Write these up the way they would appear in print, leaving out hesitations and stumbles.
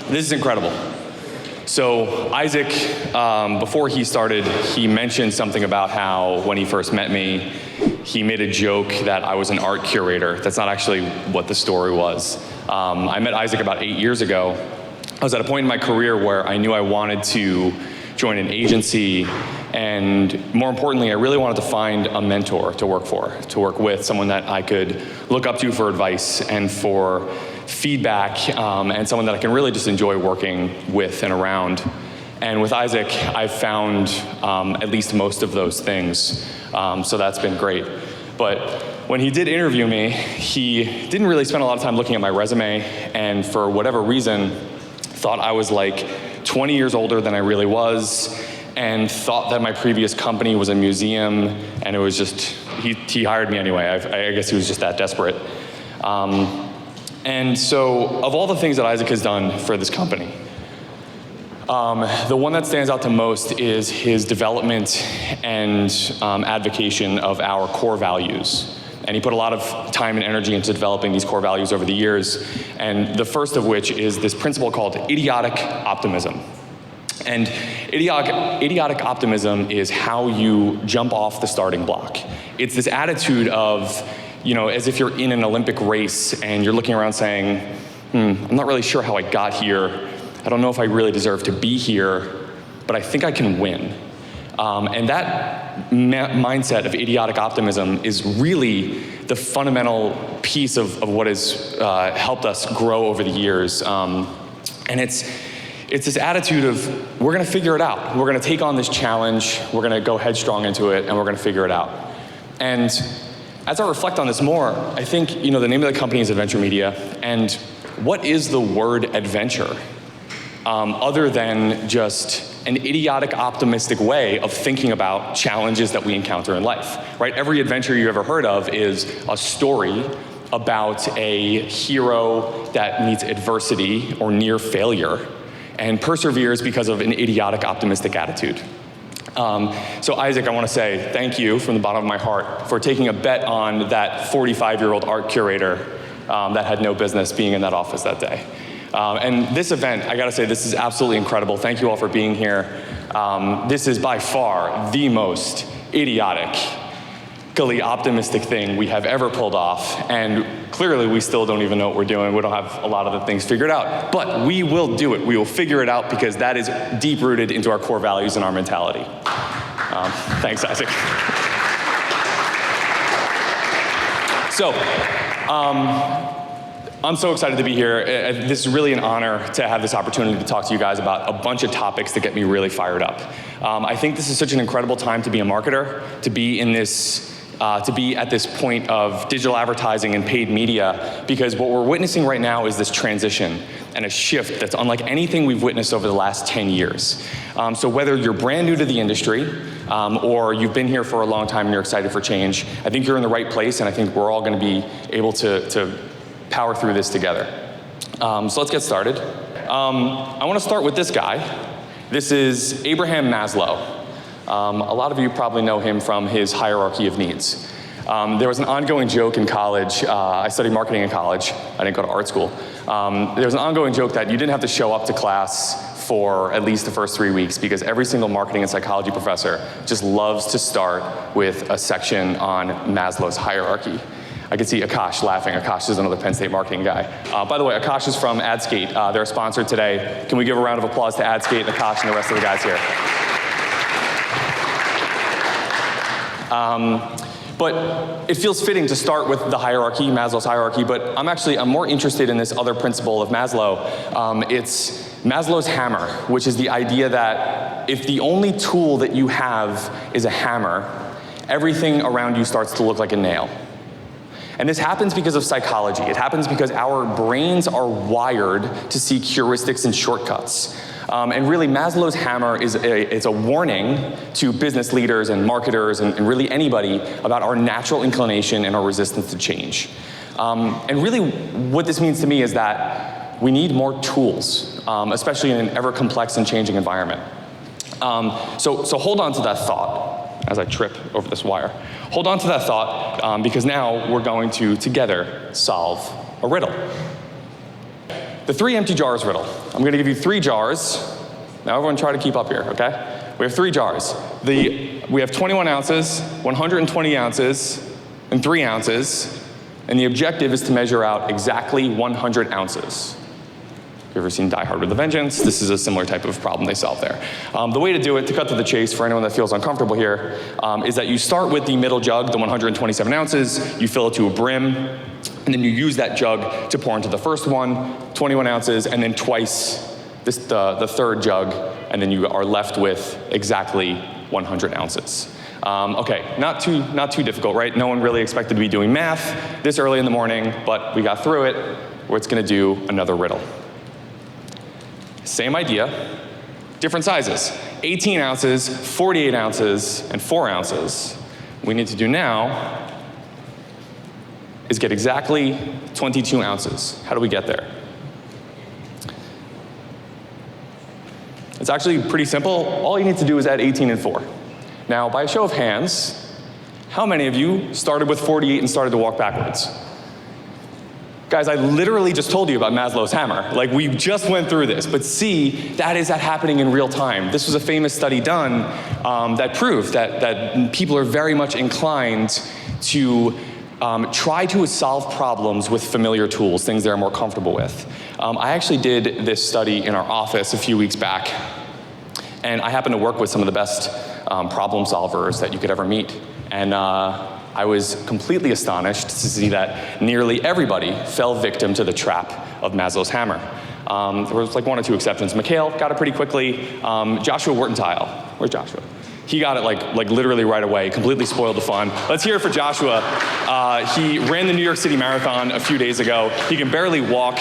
This is incredible. So Isaac, before he started, he mentioned something about how when he first met me, he made a joke that I was an art curator. That's not actually what the story was. I met Isaac about 8 years ago. I was at a point in my career where I knew I wanted to join an agency, and more importantly, I really wanted to find a mentor to work with, someone that I could look up to for advice and for feedback, and someone that I can really just enjoy working with and around. And with Isaac, I've found at least most of those things, so that's been great. But when he did interview me, he didn't really spend a lot of time looking at my resume, and for whatever reason, thought I was like 20 years older than I really was, and thought that my previous company was a museum, and it was just, he hired me anyway. I guess he was just that desperate. And so, of all the things that Isaac has done for this company, the one that stands out the most is his development and advocacy of our core values. And he put a lot of time and energy into developing these core values over the years, and the first of which is this principle called idiotic optimism. And idiotic optimism is how you jump off the starting block. It's this attitude of, as if you're in an Olympic race and you're looking around saying, I'm not really sure how I got here. I don't know if I really deserve to be here, but I think I can win. And that mindset of idiotic optimism is really the fundamental piece of what has helped us grow over the years. And it's this attitude of, we're gonna figure it out. We're gonna take on this challenge, we're gonna go headstrong into it, and we're gonna figure it out. And as I reflect on this more, I think, the name of the company is Adventure Media, and what is the word adventure? Other than just an idiotic, optimistic way of thinking about challenges that we encounter in life, right? Every adventure you ever heard of is a story about a hero that meets adversity or near failure and perseveres because of an idiotic, optimistic attitude. So Isaac, I want to say thank you from the bottom of my heart for taking a bet on that 45-year-old art curator that had no business being in that office that day. And this event, I gotta say, this is absolutely incredible. Thank you all for being here. This is by far the most idiotically optimistic thing we have ever pulled off. And clearly we still don't even know what we're doing. We don't have a lot of the things figured out, but we will do it. We will figure it out because that is deep rooted into our core values and our mentality. Thanks, Isaac. So, I'm so excited to be here. This is really an honor to have this opportunity to talk to you guys about a bunch of topics that get me really fired up. I think this is such an incredible time to be a marketer, to be in this, to be at this point of digital advertising and paid media, because what we're witnessing right now is this transition and a shift that's unlike anything we've witnessed over the last 10 years. So whether you're brand new to the industry, or you've been here for a long time and you're excited for change, I think you're in the right place, and I think we're all gonna be able to power through this together. So let's get started. I want to start with this guy. This is Abraham Maslow. A lot of you probably know him from his hierarchy of needs. There was an ongoing joke in college. I studied marketing in college. I didn't go to art school. There was an ongoing joke that you didn't have to show up to class for at least the first 3 weeks because every single marketing and psychology professor just loves to start with a section on Maslow's hierarchy. I can see Akash laughing. Akash is another Penn State marketing guy. By the way, Akash is from AdSkate. They're a sponsor today. Can we give a round of applause to AdSkate, Akash, and the rest of the guys here? But it feels fitting to start with the hierarchy, Maslow's hierarchy, but I'm more interested in this other principle of Maslow. It's Maslow's hammer, which is the idea that if the only tool that you have is a hammer, everything around you starts to look like a nail. And this happens because of psychology. It happens because our brains are wired to seek heuristics and shortcuts. And really, Maslow's hammer is a warning to business leaders and marketers and really anybody about our natural inclination and our resistance to change. And really, what this means to me is that we need more tools, especially in an ever complex and changing environment. So hold on to that thought as I trip over this wire. Hold on to that thought because now we're going to together solve a riddle. The 3 empty jars riddle. I'm going to give you 3 jars. Now everyone try to keep up here, okay? We have 3 jars. We have 21 ounces, 120 ounces, and 3 ounces. And the objective is to measure out exactly 100 ounces. If you've ever seen Die Hard with a Vengeance, this is a similar type of problem they solve there. The way to do it, to cut to the chase for anyone that feels uncomfortable here, is that you start with the middle jug, the 127 ounces, you fill it to a brim, and then you use that jug to pour into the first one, 21 ounces, and then twice the third jug, and then you are left with exactly 100 ounces. Okay, not too difficult, right? No one really expected to be doing math this early in the morning, but we got through it. We're going to do another riddle. Same idea, different sizes. 18 ounces, 48 ounces, and 4 ounces. What we need to do now is get exactly 22 ounces. How do we get there? It's actually pretty simple. All you need to do is add 18 and 4. Now, by a show of hands, how many of you started with 48 and started to walk backwards? Guys, I literally just told you about Maslow's hammer. Like, we just went through this. But see, that is happening in real time. This was a famous study done that proved that people are very much inclined to try to solve problems with familiar tools, things they're more comfortable with. I actually did this study in our office a few weeks back. And I happened to work with some of the best problem solvers that you could ever meet. And I was completely astonished to see that nearly everybody fell victim to the trap of Maslow's hammer. There was like 1 or 2 exceptions. Mikhail got it pretty quickly. Joshua Wertentile, where's Joshua? He got it like literally right away, completely spoiled the fun. Let's hear it for Joshua. He ran the New York City Marathon a few days ago. He can barely walk.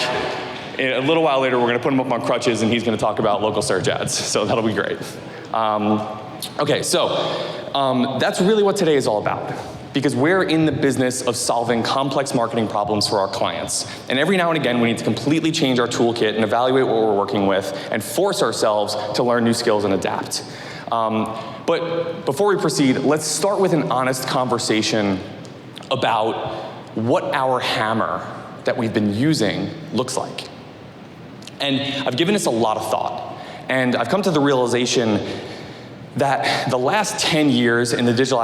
A little while later, we're going to put him up on crutches, and he's going to talk about local search ads. So that'll be great. Okay, so that's really what today is all about. Because we're in the business of solving complex marketing problems for our clients. And every now and again, we need to completely change our toolkit and evaluate what we're working with and force ourselves to learn new skills and adapt. But before we proceed, let's start with an honest conversation about what our hammer that we've been using looks like. And I've given this a lot of thought. And I've come to the realization that the last 10 years in the digital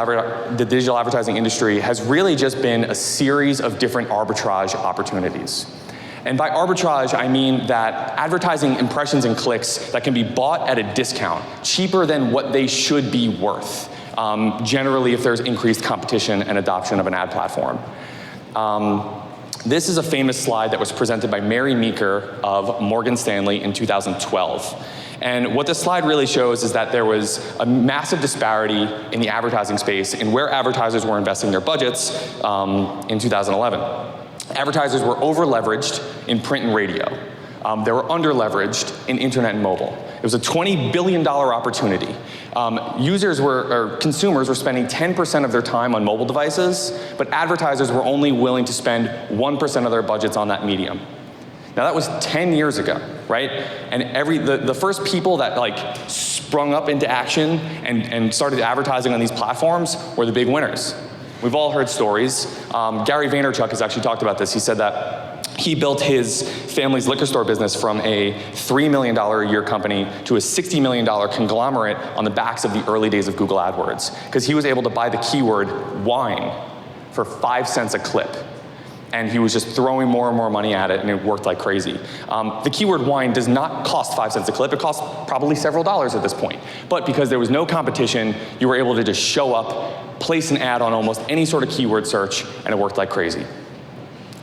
advertising industry has really just been a series of different arbitrage opportunities. And by arbitrage, I mean that advertising impressions and clicks that can be bought at a discount, cheaper than what they should be worth, generally if there's increased competition and adoption of an ad platform. This is a famous slide that was presented by Mary Meeker of Morgan Stanley in 2012. And what this slide really shows is that there was a massive disparity in the advertising space in where advertisers were investing their budgets in 2011. Advertisers were over-leveraged in print and radio. They were under-leveraged in internet and mobile. It was a $20 billion opportunity. Consumers were spending 10% of their time on mobile devices, but advertisers were only willing to spend 1% of their budgets on that medium. Now that was 10 years ago, right? And the first people that sprung up into action and started advertising on these platforms were the big winners. We've all heard stories. Gary Vaynerchuk has actually talked about this. He said that he built his family's liquor store business from a $3 million a year company to a $60 million conglomerate on the backs of the early days of Google AdWords, because he was able to buy the keyword wine for 5 cents a clip. And he was just throwing more and more money at it, and it worked like crazy. The keyword wine does not cost 5 cents a clip. It costs probably several dollars at this point. But because there was no competition, you were able to just show up, place an ad on almost any sort of keyword search, and it worked like crazy.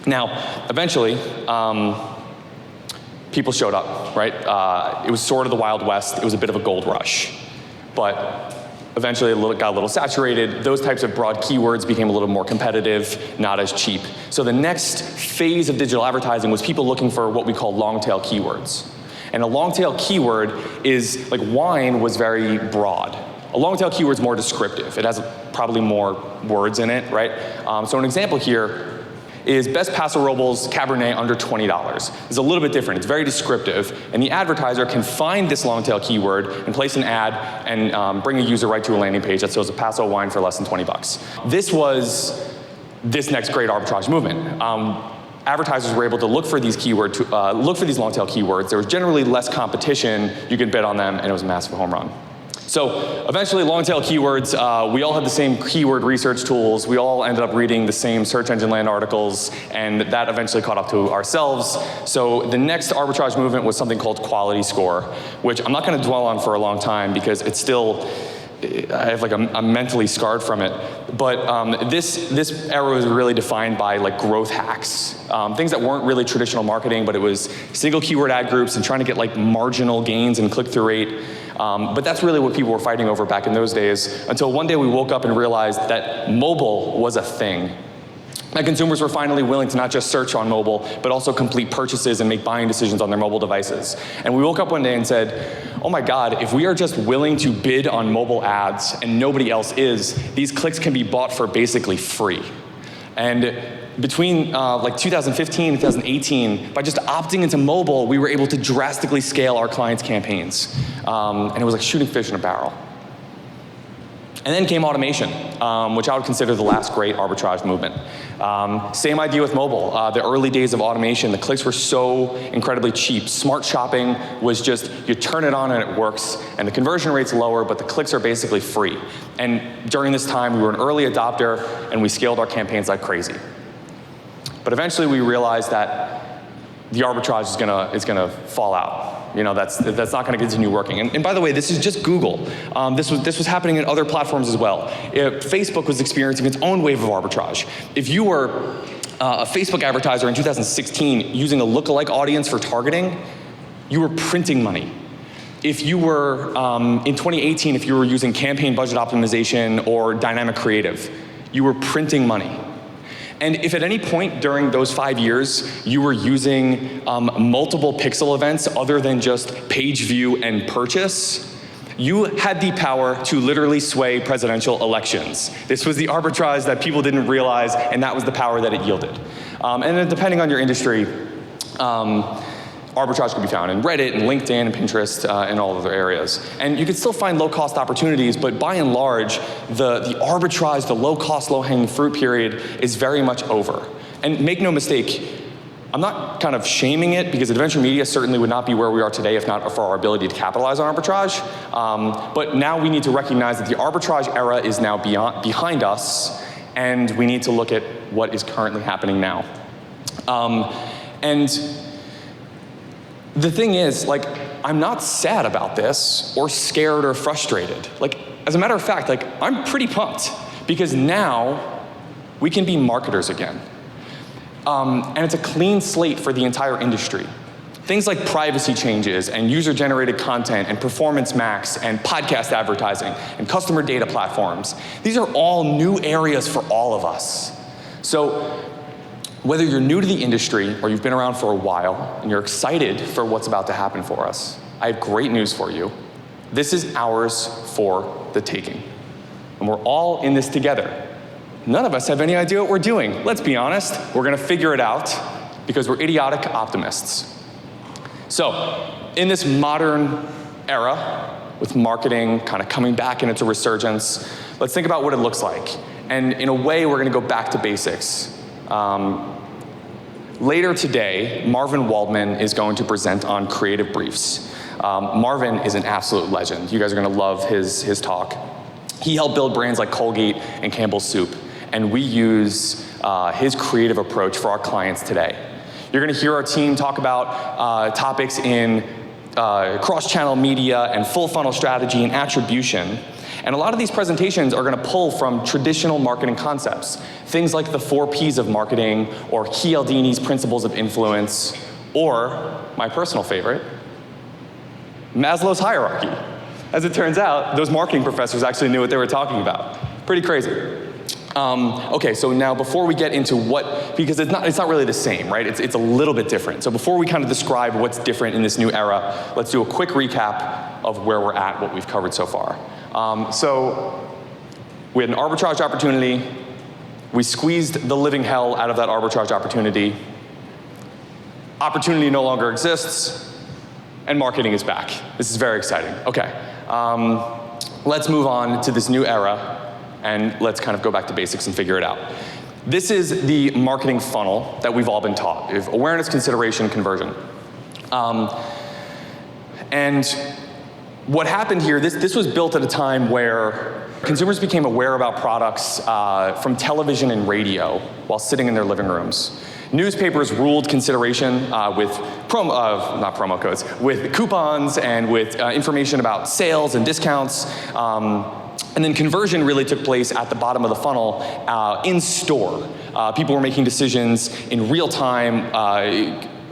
Now, eventually, people showed up, right? It was sort of the Wild West. It was a bit of a gold rush. But eventually, it got a little saturated. Those types of broad keywords became a little more competitive, not as cheap. So the next phase of digital advertising was people looking for what we call long-tail keywords. And a long-tail keyword is, like wine was very broad. A long-tail keyword is more descriptive. It has probably more words in it, right? So an example here is Best Paso Robles Cabernet under $20. It's a little bit different. It's very descriptive, and the advertiser can find this long-tail keyword and place an ad and bring a user right to a landing page that sells a Paso wine for less than $20. This was this next great arbitrage movement. advertisers were able to look for these look for these long tail keywords. There was generally less competition. You could bid on them, and it was a massive home run. So eventually, long tail keywords, we all had the same keyword research tools. We all ended up reading the same search engine land articles, and that eventually caught up to ourselves. So the next arbitrage movement was something called quality score, which I'm not going to dwell on for a long time because it's still, I have like I'm mentally scarred from it. But this era was really defined by like growth hacks, things that weren't really traditional marketing, but it was single keyword ad groups and trying to get like marginal gains in click-through rate. But that's really what people were fighting over back in those days, until one day we woke up and realized that mobile was a thing. That consumers were finally willing to not just search on mobile, but also complete purchases and make buying decisions on their mobile devices. And we woke up one day and said, oh my God, if we are just willing to bid on mobile ads and nobody else is, these clicks can be bought for basically free. And between like 2015 and 2018, by just opting into mobile, we were able to drastically scale our clients' campaigns. And it was like shooting fish in a barrel. And then came automation, which I would consider the last great arbitrage movement. Same idea with mobile. The early days of automation, the clicks were so incredibly cheap. Smart shopping was just, you turn it on and it works, and the conversion rate's lower, but the clicks are basically free. And during this time, we were an early adopter, and we scaled our campaigns like crazy. But eventually we realized that the arbitrage is gonna fall out. You know, that's not gonna continue working. And by the way, this is just Google. This was happening in other platforms as well. Facebook was experiencing its own wave of arbitrage. If you were a Facebook advertiser in 2016 using a lookalike audience for targeting, you were printing money. If you were, in 2018, if you were using campaign budget optimization or dynamic creative, you were printing money. And if at any point during those 5 years you were using multiple pixel events other than just page view and purchase, you had the power to literally sway presidential elections. This was the arbitrage that people didn't realize, and that was the power that it yielded. And then depending on your industry, arbitrage can be found in Reddit and LinkedIn and Pinterest and all other areas. And you can still find low-cost opportunities, but by and large, the arbitrage, the low-cost, low-hanging fruit period is very much over. And make no mistake, I'm not kind of shaming it, because adventure media certainly would not be where we are today if not for our ability to capitalize on arbitrage. But now we need to recognize that the arbitrage era is now behind us, and we need to look at what is currently happening now. And the thing is, like, I'm not sad about this or scared or frustrated. Like, as a matter of fact, like, I'm pretty pumped, because now we can be marketers again. And it's a clean slate for the entire industry. Things like privacy changes and user-generated content and performance max and podcast advertising and customer data platforms, these are all new areas for all of us. So whether you're new to the industry or you've been around for a while and you're excited for what's about to happen for us, I have great news for you. This is ours for the taking. And we're all in this together. None of us have any idea what we're doing. Let's be honest. We're gonna figure it out because we're idiotic optimists. So, in this modern era, with marketing kind of coming back in its resurgence, let's think about what it looks like. And in a way, we're gonna go back to basics. Later today, Marvin Waldman is going to present on creative briefs. Marvin is an absolute legend. You guys are gonna love his talk. He helped build brands like Colgate and Campbell's Soup, and we use his creative approach for our clients today. You're gonna hear our team talk about topics in cross-channel media and full funnel strategy and attribution. And a lot of these presentations are gonna pull from traditional marketing concepts. Things like the 4 Ps of marketing, or Cialdini's principles of influence, or my personal favorite, Maslow's hierarchy. As it turns out, those marketing professors actually knew what they were talking about. Pretty crazy. Okay, so now before we get into because it's not really the same, right? It's a little bit different. So before we kind of describe what's different in this new era, let's do a quick recap of where we're at, what we've covered so far. So we had an arbitrage opportunity. We squeezed the living hell out of that arbitrage opportunity. Opportunity no longer exists, and marketing is back. This is very exciting. Okay, let's move on to this new era, and let's kind of go back to basics and figure it out. This is the marketing funnel that we've all been taught: awareness, consideration, conversion. And what happened here, this was built at a time where consumers became aware about products from television and radio while sitting in their living rooms. Newspapers ruled consideration with not promo codes, with coupons and with information about sales and discounts. And then conversion really took place at the bottom of the funnel in store. People were making decisions in real time.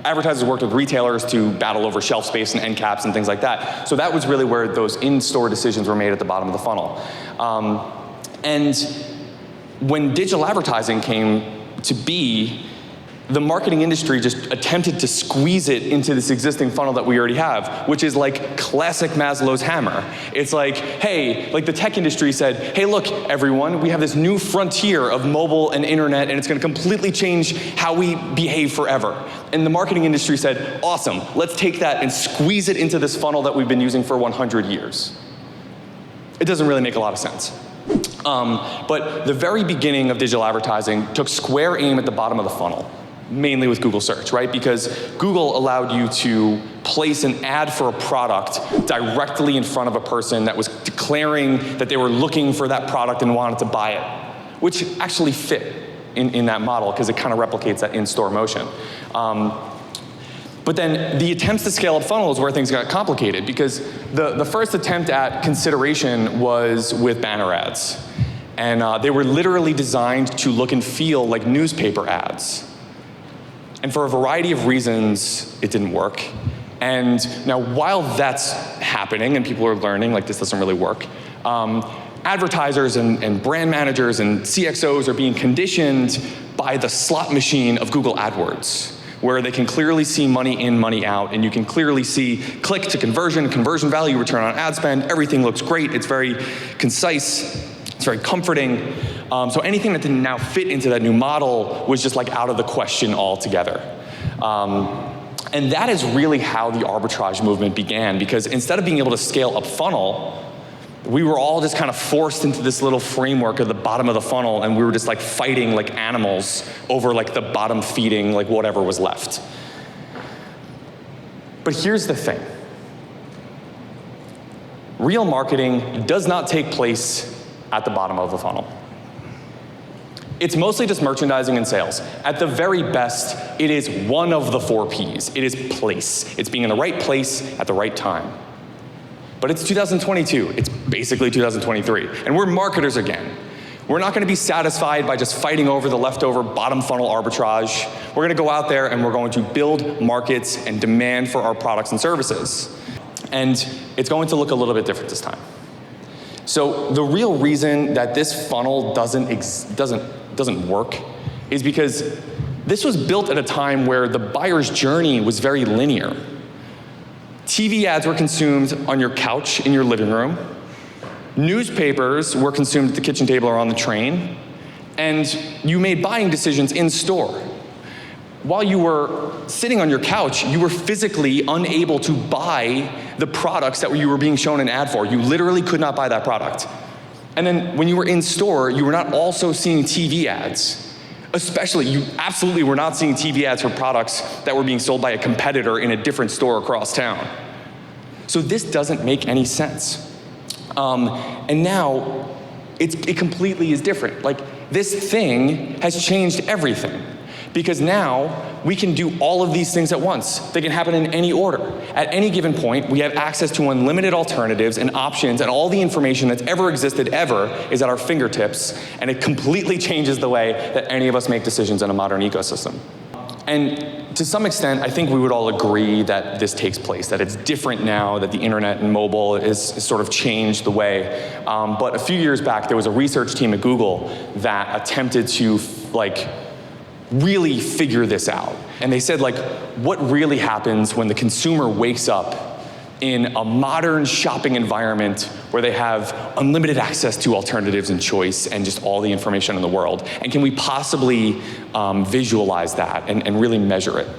Advertisers worked with retailers to battle over shelf space and end caps and things like that. So that was really where those in-store decisions were made at the bottom of the funnel. And when digital advertising came to be, the marketing industry just attempted to squeeze it into this existing funnel that we already have, which is like classic Maslow's hammer. It's like, hey, like the tech industry said, hey, look, everyone, we have this new frontier of mobile and internet, and it's going to completely change how we behave forever. And the marketing industry said, awesome, let's take that and squeeze it into this funnel that we've been using for 100 years. It doesn't really make a lot of sense. But the very beginning of digital advertising took square aim at the bottom of the funnel, mainly with Google search, right? Because Google allowed you to place an ad for a product directly in front of a person that was declaring that they were looking for that product and wanted to buy it, which actually fit in that model because it kind of replicates that in-store motion. But then the attempts to scale up funnel is where things got complicated, because the first attempt at consideration was with banner ads. And they were literally designed to look and feel like newspaper ads. And for a variety of reasons, it didn't work. And now, while that's happening and people are learning, like this doesn't really work, advertisers and brand managers and CXOs are being conditioned by the slot machine of Google AdWords, where they can clearly see money in, money out, and you can clearly see click to conversion, conversion value, return on ad spend. Everything looks great. It's very concise. It's very comforting. So anything that didn't now fit into that new model was just like out of the question altogether. And that is really how the arbitrage movement began, because instead of being able to scale up funnel, we were all just kind of forced into this little framework at the bottom of the funnel, and we were just like fighting like animals over like the bottom feeding like whatever was left. But here's the thing. Real marketing does not take place at the bottom of the funnel. It's mostly just merchandising and sales. At the very best, it is one of the 4 Ps. It is place. It's being in the right place at the right time. But it's 2022. It's basically 2023. And we're marketers again. We're not going to be satisfied by just fighting over the leftover bottom funnel arbitrage. We're going to go out there and we're going to build markets and demand for our products and services. And it's going to look a little bit different this time. So the real reason that this funnel doesn't work is because this was built at a time where the buyer's journey was very linear. TV ads were consumed on your couch in your living room. Newspapers were consumed at the kitchen table or on the train. And you made buying decisions in store. While you were sitting on your couch, you were physically unable to buy the products that you were being shown an ad for. You literally could not buy that product. And then when you were in store, you were not also seeing TV ads. Especially, you absolutely were not seeing TV ads for products that were being sold by a competitor in a different store across town. So this doesn't make any sense. And now, it completely is different. Like, this thing has changed everything. Because now, we can do all of these things at once. They can happen in any order. At any given point, we have access to unlimited alternatives and options, and all the information that's ever existed ever is at our fingertips, and it completely changes the way that any of us make decisions in a modern ecosystem. And to some extent, I think we would all agree that this takes place, that it's different now, that the internet and mobile is sort of changed the way. But a few years back, there was a research team at Google that attempted to really figure this out. And they said, like, what really happens when the consumer wakes up in a modern shopping environment where they have unlimited access to alternatives and choice and just all the information in the world? And can we possibly visualize that and really measure it?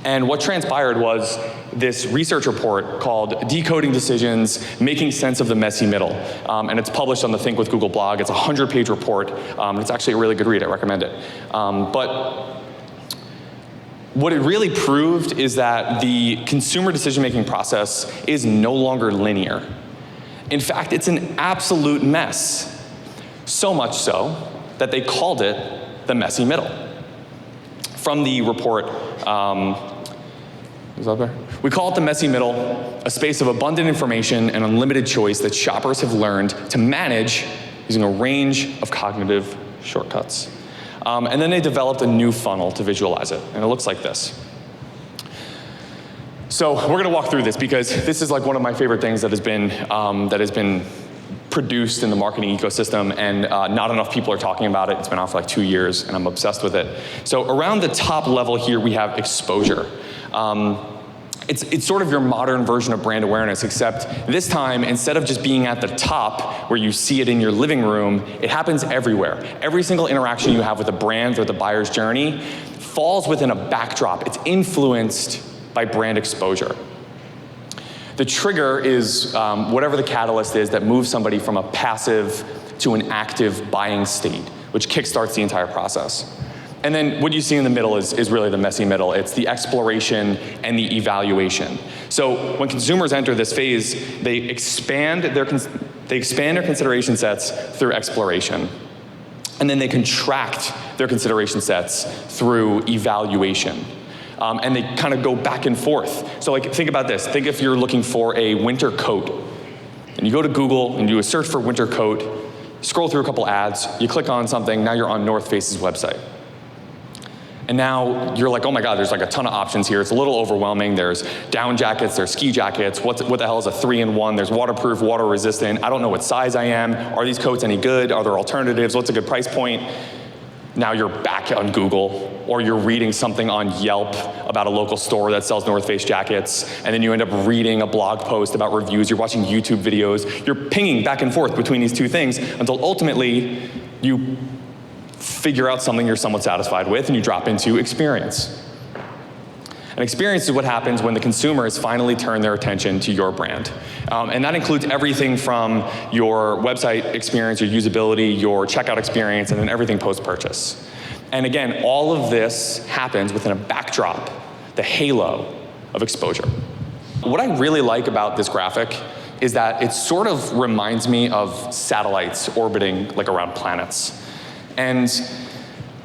And what transpired was this research report called Decoding Decisions, Making Sense of the Messy Middle. And it's published on the Think with Google blog. It's a 100-page report. It's actually a really good read. I recommend it. But what it really proved is that the consumer decision-making process is no longer linear. In fact, it's an absolute mess. So much so that they called it the messy middle. From the report, is that there? We call it the messy middle, a space of abundant information and unlimited choice that shoppers have learned to manage using a range of cognitive shortcuts. And then they developed a new funnel to visualize it, and it looks like this. So we're gonna walk through this because this is like one of my favorite things that has been produced in the marketing ecosystem, and not enough people are talking about it. It's been out for like 2 years, and I'm obsessed with it. So around the top level here, we have exposure. It's sort of your modern version of brand awareness, except this time, instead of just being at the top where you see it in your living room, it happens everywhere. Every single interaction you have with a brand or the buyer's journey falls within a backdrop. It's influenced by brand exposure. The trigger is whatever the catalyst is that moves somebody from a passive to an active buying state, which kickstarts the entire process. And then what you see in the middle is really the messy middle. It's the exploration and the evaluation. So when consumers enter this phase, they expand their consideration sets through exploration. And then they contract their consideration sets through evaluation. And they kind of go back and forth. So like, think about this. Think if you're looking for a winter coat, and you go to Google and do a search for winter coat, scroll through a couple ads, you click on something, now you're on North Face's website. And now you're like, oh my God, there's like a ton of options here. It's a little overwhelming. There's down jackets, there's ski jackets. What the hell is a 3-in-1? There's waterproof, water resistant. I don't know what size I am. Are these coats any good? Are there alternatives? What's a good price point? Now you're back on Google, or you're reading something on Yelp about a local store that sells North Face jackets, and then you end up reading a blog post about reviews. You're watching YouTube videos. You're pinging back and forth between these two things until ultimately you figure out something you're somewhat satisfied with, and you drop into experience. And experience is what happens when the consumers finally turn their attention to your brand. And that includes everything from your website experience, your usability, your checkout experience, and then everything post-purchase. And again, all of this happens within a backdrop, the halo of exposure. What I really like about this graphic is that it sort of reminds me of satellites orbiting like around planets. And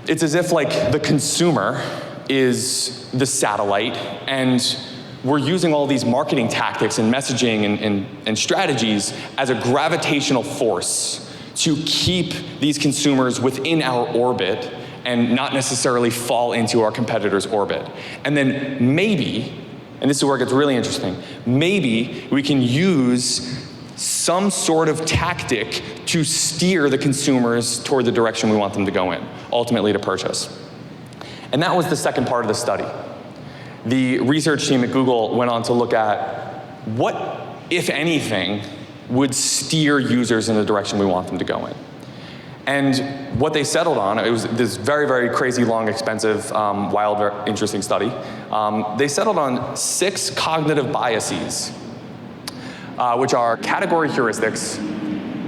it's as if like the consumer is the satellite, and we're using all these marketing tactics and messaging and strategies as a gravitational force to keep these consumers within our orbit and not necessarily fall into our competitor's orbit. And then maybe, and this is where it gets really interesting, maybe we can use some sort of tactic to steer the consumers toward the direction we want them to go in, ultimately to purchase. And that was the second part of the study. The research team at Google went on to look at what, if anything, would steer users in the direction we want them to go in. And what they settled on, it was this very, very crazy, long, expensive, wild, very interesting study. They settled on 6 cognitive biases, which are category heuristics,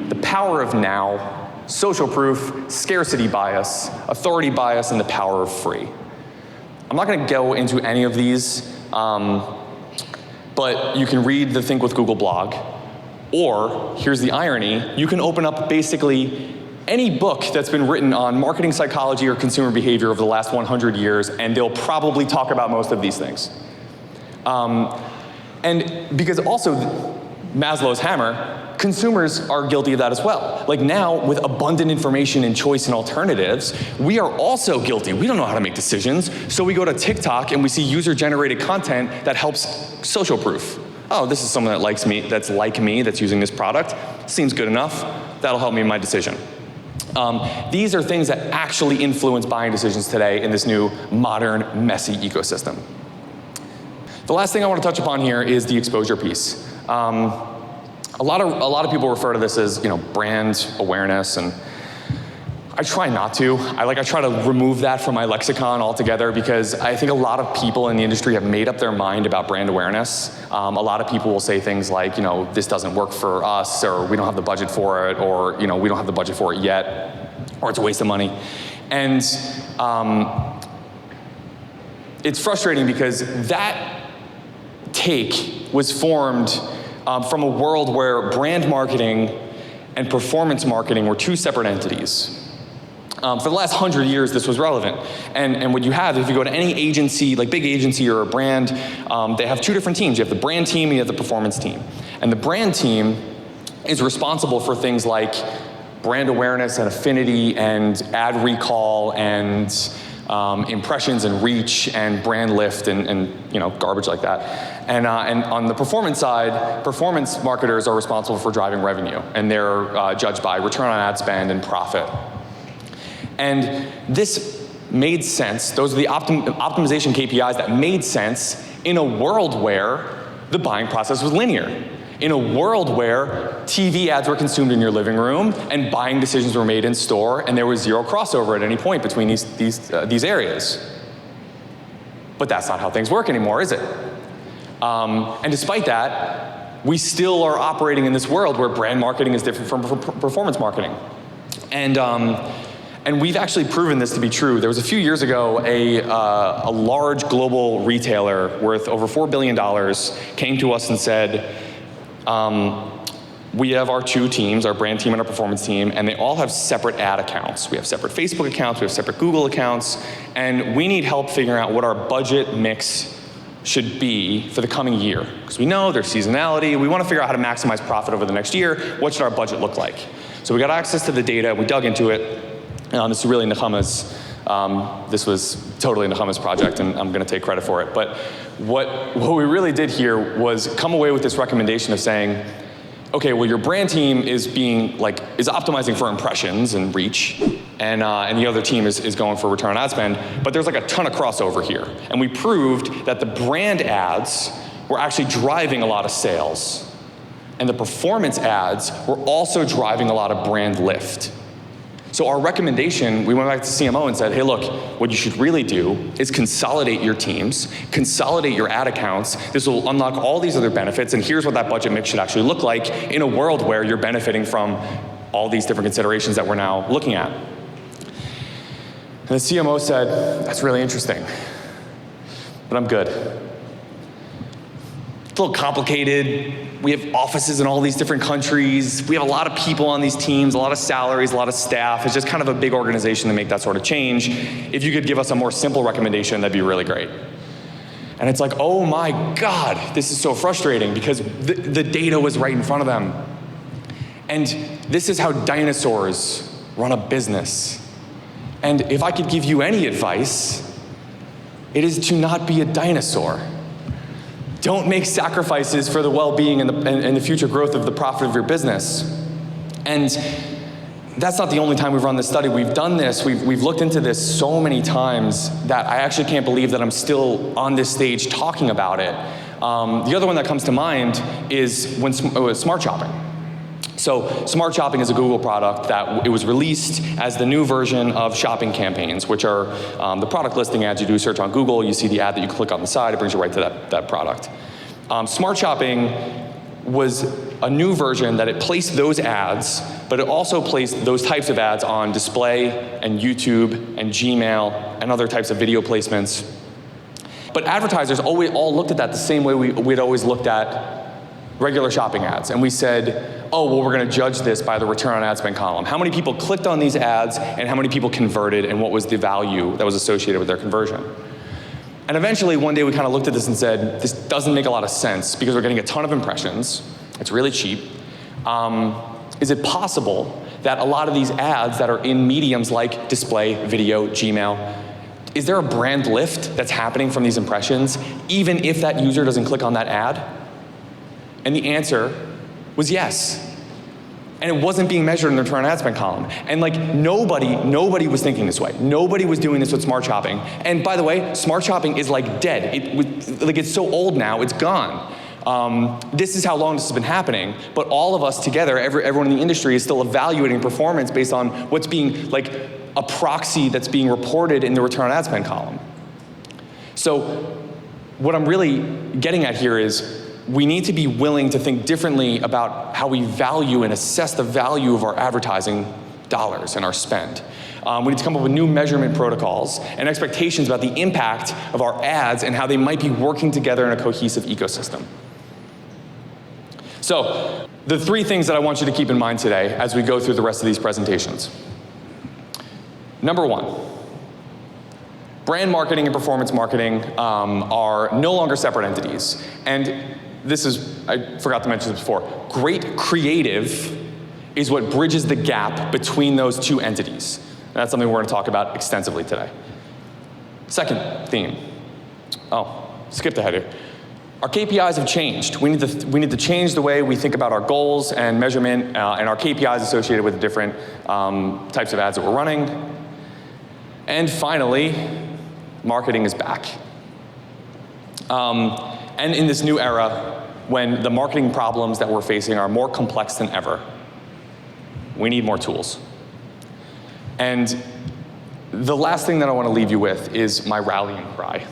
the power of now, social proof, scarcity bias, authority bias, and the power of free. I'm not gonna go into any of these, but you can read the Think with Google blog, or, here's the irony, you can open up basically any book that's been written on marketing psychology or consumer behavior over the last 100 years, and they'll probably talk about most of these things. And because also, Maslow's hammer, consumers are guilty of that as well. Like now, with abundant information and choice and alternatives, we are also guilty. We don't know how to make decisions, so we go to TikTok and we see user-generated content that helps social proof. Oh, this is someone that likes me, that's like me, that's using this product. Seems good enough. That'll help me in my decision. These are things that actually influence buying decisions today in this new, modern, messy ecosystem. The last thing I want to touch upon here is the exposure piece. A lot of people refer to this as, brand awareness, and I try not to. I try to remove that from my lexicon altogether because I think a lot of people in the industry have made up their mind about brand awareness. A lot of people will say things like, this doesn't work for us, or we don't have the budget for it, or we don't have the budget for it yet, or it's a waste of money. And it's frustrating because that take was formed from a world where brand marketing and performance marketing were two separate entities. For the last 100 years, this was relevant. And what you have, if you go to any agency, like big agency or a brand, they have two different teams. You have the brand team and you have the performance team. And the brand team is responsible for things like brand awareness and affinity and ad recall and impressions and reach and brand lift and garbage like that. And on the performance side, performance marketers are responsible for driving revenue, and they're judged by return on ad spend and profit. And this made sense. Those are the optimization KPIs that made sense in a world where the buying process was linear. In a world where TV ads were consumed in your living room and buying decisions were made in store, and there was zero crossover at any point between these areas. But that's not how things work anymore, is it? And despite that, we still are operating in this world where brand marketing is different from performance marketing. And we've actually proven this to be true. There was a few years ago, a large global retailer worth over $4 billion came to us and said, we have our two teams, our brand team and our performance team, and they all have separate ad accounts. We have separate Facebook accounts, we have separate Google accounts, and we need help figuring out what our budget mix should be for the coming year. Because we know there's seasonality, we want to figure out how to maximize profit over the next year. What should our budget look like? So we got access to the data, we dug into it. This is really Nechama's, this was totally Nechama's project, and I'm going to take credit for it. But what we really did here was come away with this recommendation of saying, okay, well, your brand team is optimizing for impressions and reach, and the other team is going for return on ad spend, but there's like a ton of crossover here. And we proved that the brand ads were actually driving a lot of sales, and the performance ads were also driving a lot of brand lift. So our recommendation, we went back to CMO and said, hey, look, what you should really do is consolidate your teams, consolidate your ad accounts. This will unlock all these other benefits, and here's what that budget mix should actually look like in a world where you're benefiting from all these different considerations that we're now looking at. And the CMO said, that's really interesting, but I'm good. It's a little complicated. We have offices in all these different countries. We have a lot of people on these teams, a lot of salaries, a lot of staff. It's just kind of a big organization to make that sort of change. If you could give us a more simple recommendation, that'd be really great. And it's like, oh my God, this is so frustrating because the data was right in front of them. And this is how dinosaurs run a business. And if I could give you any advice, it is to not be a dinosaur. Don't make sacrifices for the well-being and the future growth of the profit of your business. And that's not the only time we've run this study. We've done this, we've looked into this so many times that I actually can't believe that I'm still on this stage talking about it. The other one that comes to mind is when smart shopping. So smart shopping is a Google product that it was released as the new version of shopping campaigns, which are the product listing ads. You do search on Google, you see the ad that you click on the side, it brings you right to that product. Smart shopping was a new version that it placed those ads, but it also placed those types of ads on display and YouTube and Gmail and other types of video placements. But advertisers all looked at that the same way we'd always looked at regular shopping ads. And we said, oh, well, we're going to judge this by the return on ad spend column. How many people clicked on these ads and how many people converted and what was the value that was associated with their conversion? And eventually, one day we kind of looked at this and said, this doesn't make a lot of sense because we're getting a ton of impressions. It's really cheap. Is it possible that a lot of these ads that are in mediums like display, video, Gmail, is there a brand lift that's happening from these impressions even if that user doesn't click on that ad? And the answer was yes. And it wasn't being measured in the return on ad spend column. And like nobody was thinking this way. Nobody was doing this with smart shopping. And by the way, smart shopping is like dead. It's so old now, it's gone. This is how long this has been happening, but all of us together, everyone in the industry is still evaluating performance based on what's being, like, a proxy that's being reported in the return on ad spend column. So what I'm really getting at here is we need to be willing to think differently about how we value and assess the value of our advertising dollars and our spend. We need to come up with new measurement protocols and expectations about the impact of our ads and how they might be working together in a cohesive ecosystem. So, the three things that I want you to keep in mind today as we go through the rest of these presentations. Number one, brand marketing and performance marketing are no longer separate entities. And this is, I forgot to mention this before, great creative is what bridges the gap between those two entities. And that's something we're going to talk about extensively today. Second theme. Oh, skipped ahead here. Our KPIs have changed. We need to change the way we think about our goals and measurement and our KPIs associated with the different types of ads that we're running. And finally, marketing is back. And in this new era, when the marketing problems that we're facing are more complex than ever, we need more tools. And the last thing that I want to leave you with is my rallying cry.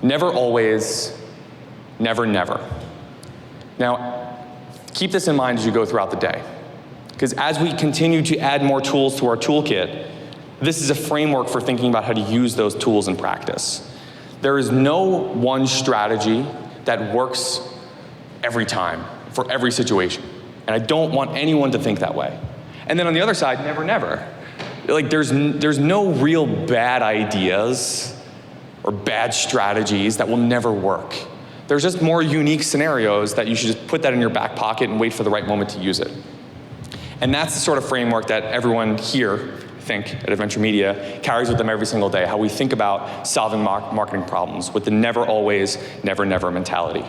Never always, never never. Now, keep this in mind as you go throughout the day. Because as we continue to add more tools to our toolkit, this is a framework for thinking about how to use those tools in practice. There is no one strategy that works every time, for every situation. And I don't want anyone to think that way. And then on the other side, never, never. Like there's no real bad ideas or bad strategies that will never work. There's just more unique scenarios that you should just put that in your back pocket and wait for the right moment to use it. And that's the sort of framework that everyone here, I think, at Adventure Media, carries with them every single day, how we think about solving marketing problems with the never always, never never mentality.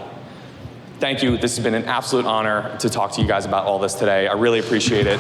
Thank you. This has been an absolute honor to talk to you guys about all this today. I really appreciate it.